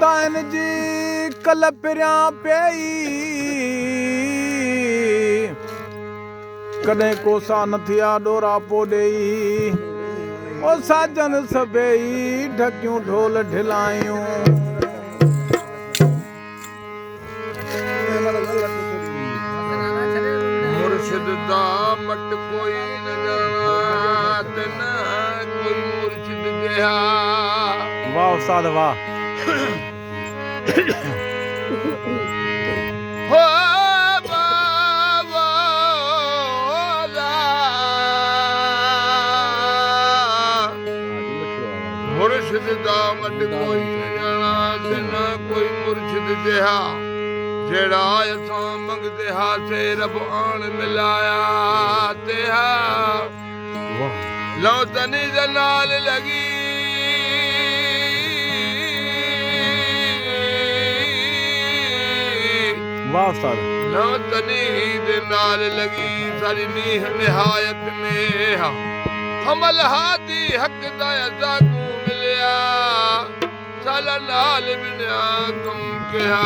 दाइन जी कल पिरियां पई कॾहिं कोसा न थिया डोरा पो ॾेई ओ साजन सभई ढकियूं ढोल ढिलायूं मुर्शिद दा मट कोई न जाना ते न कोई मुर्शिद जिहा वाह उस्ताद वाह हो मुर्शिद दा मट कोई न जाना ते न कोई मुर्शिद जिहा जेड़ा असां मंगदे हा से रब आण मिलाया ते हा लो तनी दे नाल लगी वाह उस्ताद लो तनी दे नाल लगी सारी नीह निहायत में हा हमल हादी हक दा अज़ाकू मिलिया साला नाल बिना कम किया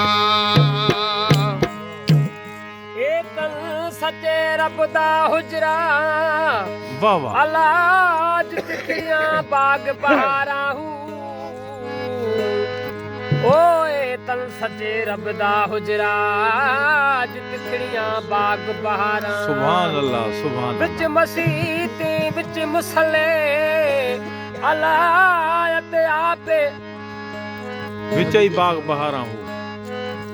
सच्चे रब दा हुजरा वाह वाह अलाज तिखियां बाग बहारा हूं ओए तन सच्चे रब दा हुजरा तिखियां बाग बहारा सुभान अल्लाह सुभान विच मसीते विच मुसल्ले अलायत आपे विच ही बाग बहारा हूं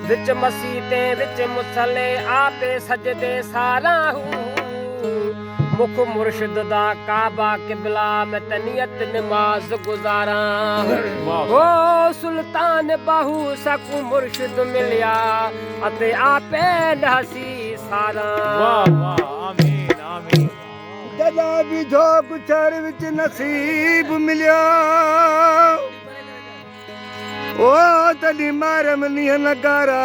विच मसीते विच मुसल्ले आपे सजदे सारा हूं मुख मुर्शिद दा काबा किबला में तनियत नमाज गुजारा ओ सुल्तान बाहू सकू मुर्शिद मिलिया अते आपे नहसी सारा वाह वाह आमीन आमीन जदा भी झोक चर विच नसीब मिलिया ओ तडी मारम निह नगारा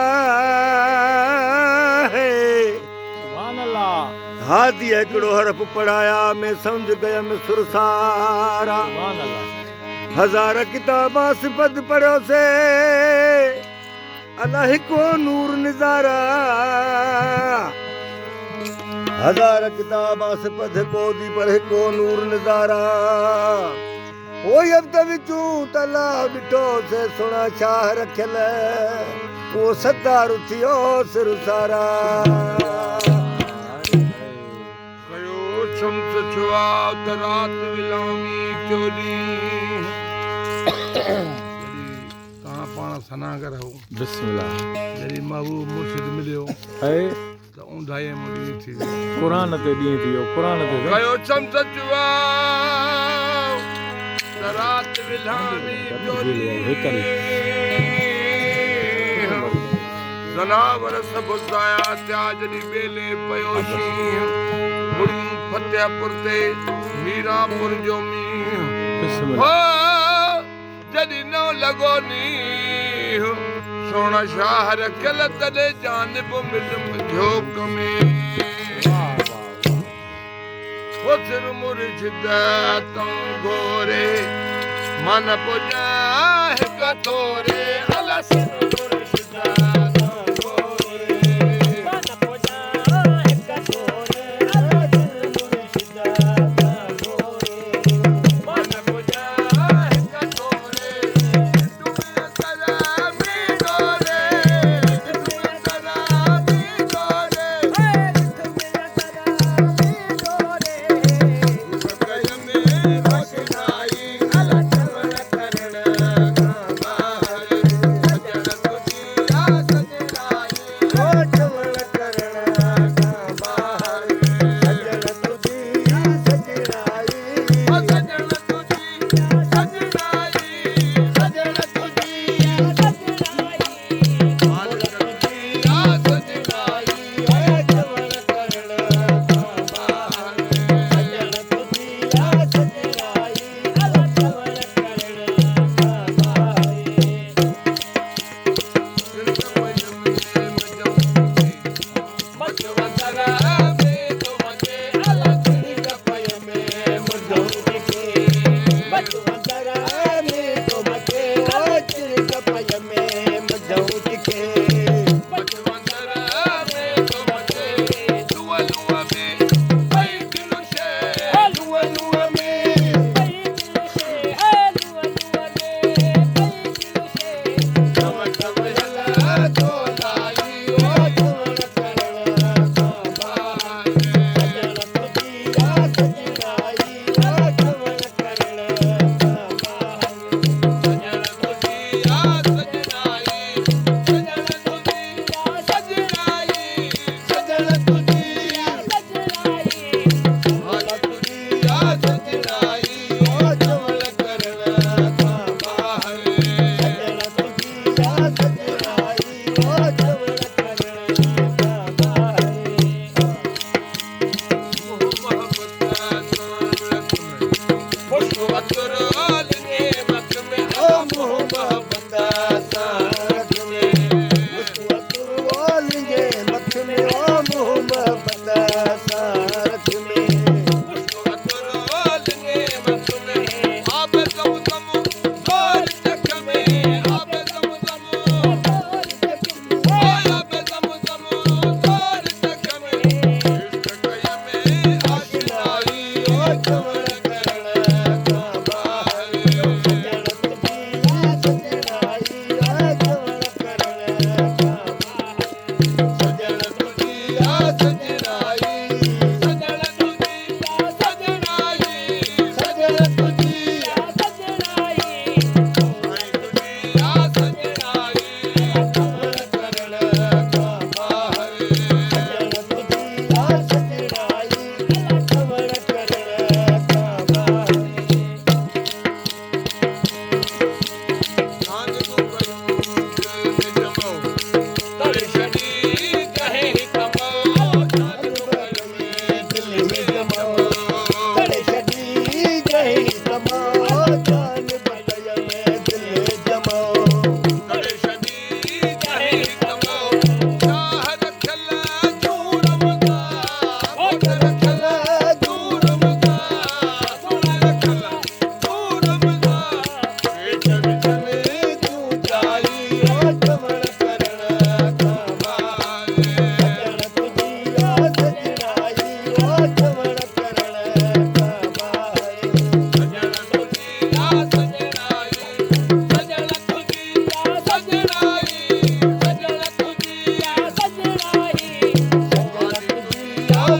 है सुभान अल्लाह हादी एकड़ो हरफ पढ़ाया मैं समझ गया मैं सुरसारा सुभान अल्लाह हजार किताबां सिफत पढ़ो से अल्लाह को नूर निजारा हजार किताबां सिफत को दी पढ़े को नूर निजारा ओ अब तविचू तला बिठो से सुना शाह रखल वो सत्तार उथियो सिर सारा कयो शम्स छुआ त रात विलामी चोली तव्हां पाण सना करो बिस्मिल्लाह जॾहिं महबूब मुर्शिद मिलियो ऐ त ऊंधाई मुड़ी थी कुरान ते ॾींहुं थियो कुरान ते कयो शम्स छुआ रात विलामी चोली जनावर सब जाया त्या जॾहिं बेले पयो शींहुं मुड़ियूं फतेहपुर ते मीरापुर जो मींहुं बिस्मिल्लाह हो जॾहिं न लॻो नींहुं सोना शाह रखियल तॾहिं जानिब मिलम झोक में सिर मुर्शिद तूं घोरे मन पुॼा हिक तोरे अला सिर मुर्शिद तूं घोरे मन पुॼा हिक तोरे अला सिर मुर्शिद तूं घोरे मन पुॼा हिक तोरे तुम्हें सलामी डोरे तुम्हें सलामी डोरे तुम्हें सलामी डोरे रोशनाई अला चमन करण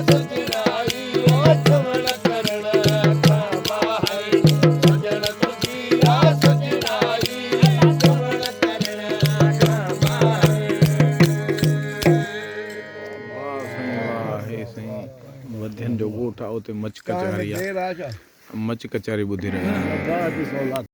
ਸਜਣਾਈ ਉਹ ਸੁਣ ਕਰਨ ਕਾਬਾ ਹੈ ਸਜਣ ਤੁਝੀਆ ਸਜਣਾਈ ਸੁਣ ਕਰਨ ਕਾਬਾ वाहे सही वधियन जो ॻोठ आहे उते मच कचारी आहे मच कचारी ॿुधी रहिया आहियूं।